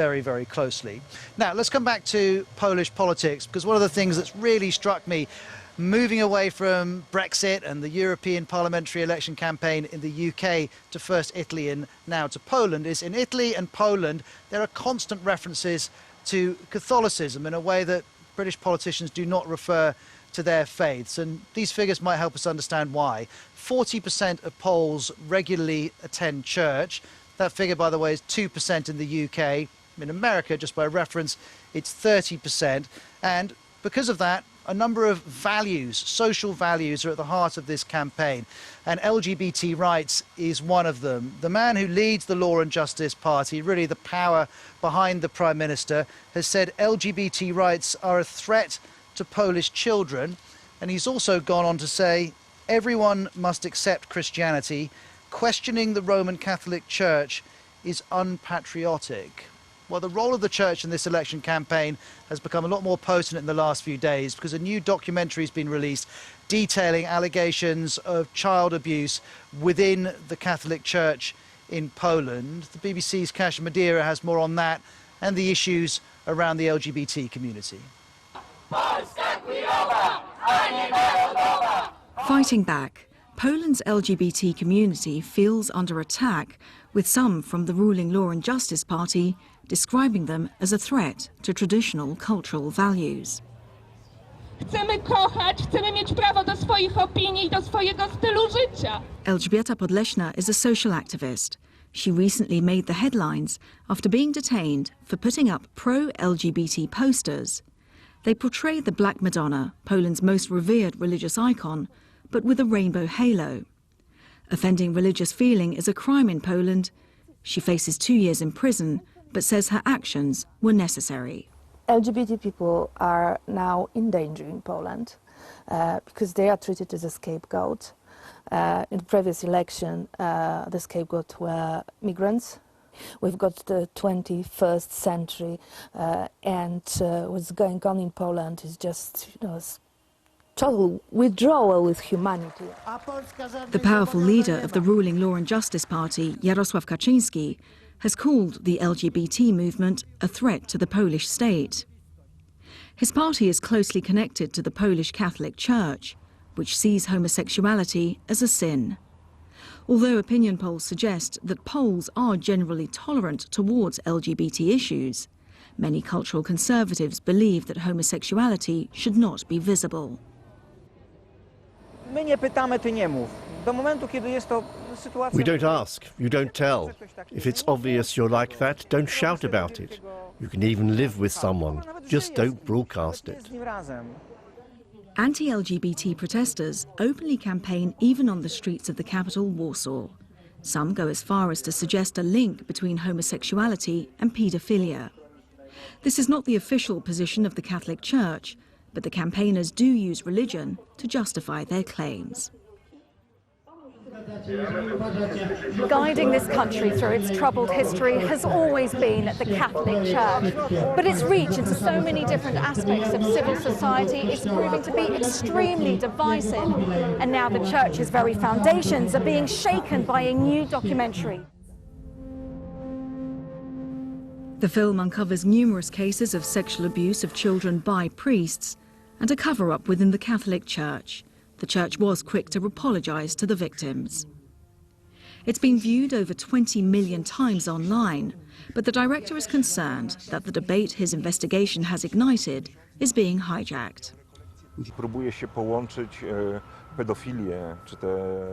very, very closely. Now, let's come back to Polish politics, because one of the things that's really struck me moving away from Brexit and the European parliamentary election campaign in the UK to first Italy and now to Poland is in Italy and Poland there are constant references to Catholicism in a way that British politicians do not refer to their faiths, and these figures might help us understand why. 40% of Poles regularly attend church. That figure, by the way, is 2% in the UK. In America, just by reference, it's 30%. And because of that, a number of values, social values, are at the heart of this campaign. And LGBT rights is one of them. The man who leads the Law and Justice Party, really the power behind the Prime Minister, has said LGBT rights are a threat to Polish children. And he's also gone on to say, everyone must accept Christianity. Questioning the Roman Catholic Church is unpatriotic. Well, the role of the church in this election campaign has become a lot more potent in the last few days because a new documentary has been released detailing allegations of child abuse within the Catholic Church in Poland. The BBC's Kasia Madeira has more on that and the issues around the LGBT community. Fighting back, Poland's LGBT community feels under attack, with some from the ruling Law and Justice Party describing them as a threat to traditional cultural values. Chcemy kochać, chcemy mieć prawo do swoich opinii I do swojego stylu życia. Elżbieta Podleśna is a social activist. She recently made the headlines after being detained for putting up pro-LGBT posters. They portray the Black Madonna, Poland's most revered religious icon, but with a rainbow halo. Offending religious feeling is a crime in Poland. She faces 2 years in prison, but says her actions were necessary. LGBT people are now in danger in Poland because they are treated as a scapegoat. In the previous election, the scapegoat were migrants. We've got the 21st century, and what's going on in Poland is just, total withdrawal with humanity. The powerful leader of the ruling Law and Justice Party, Jarosław Kaczyński, has called the LGBT movement a threat to the Polish state. His party is closely connected to the Polish Catholic Church, which sees homosexuality as a sin. Although opinion polls suggest that Poles are generally tolerant towards LGBT issues, many cultural conservatives believe that homosexuality should not be visible. My nie pytamy, ty nie mów. Do momentu, kiedy jest to sytuacja... We don't ask, you don't tell. If it's obvious you're like that, don't shout about it. You can even live with someone, just don't broadcast it. Anti-LGBT protesters openly campaign even on the streets of the capital, Warsaw. Some go as far as to suggest a link between homosexuality and paedophilia. This is not the official position of the Catholic Church, but the campaigners do use religion to justify their claims. Guiding this country through its troubled history has always been the Catholic Church. But its reach into so many different aspects of civil society is proving to be extremely divisive. And now the Church's very foundations are being shaken by a new documentary. The film uncovers numerous cases of sexual abuse of children by priests and a cover-up within the Catholic Church. The Church was quick to apologise to the victims. It's been viewed over 20 million times online, but the director is concerned that the debate his investigation has ignited is being hijacked.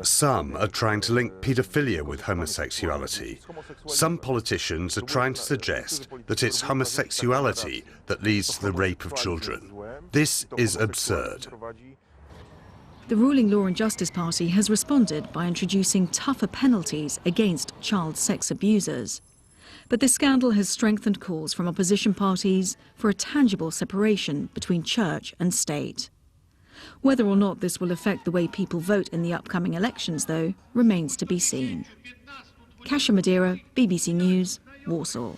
Some are trying to link paedophilia with homosexuality. Some politicians are trying to suggest that it's homosexuality that leads to the rape of children. This is absurd. The ruling Law and Justice Party has responded by introducing tougher penalties against child sex abusers. But this scandal has strengthened calls from opposition parties for a tangible separation between church and state. Whether or not this will affect the way people vote in the upcoming elections, though, remains to be seen. Kasia Madeira, BBC News, Warsaw.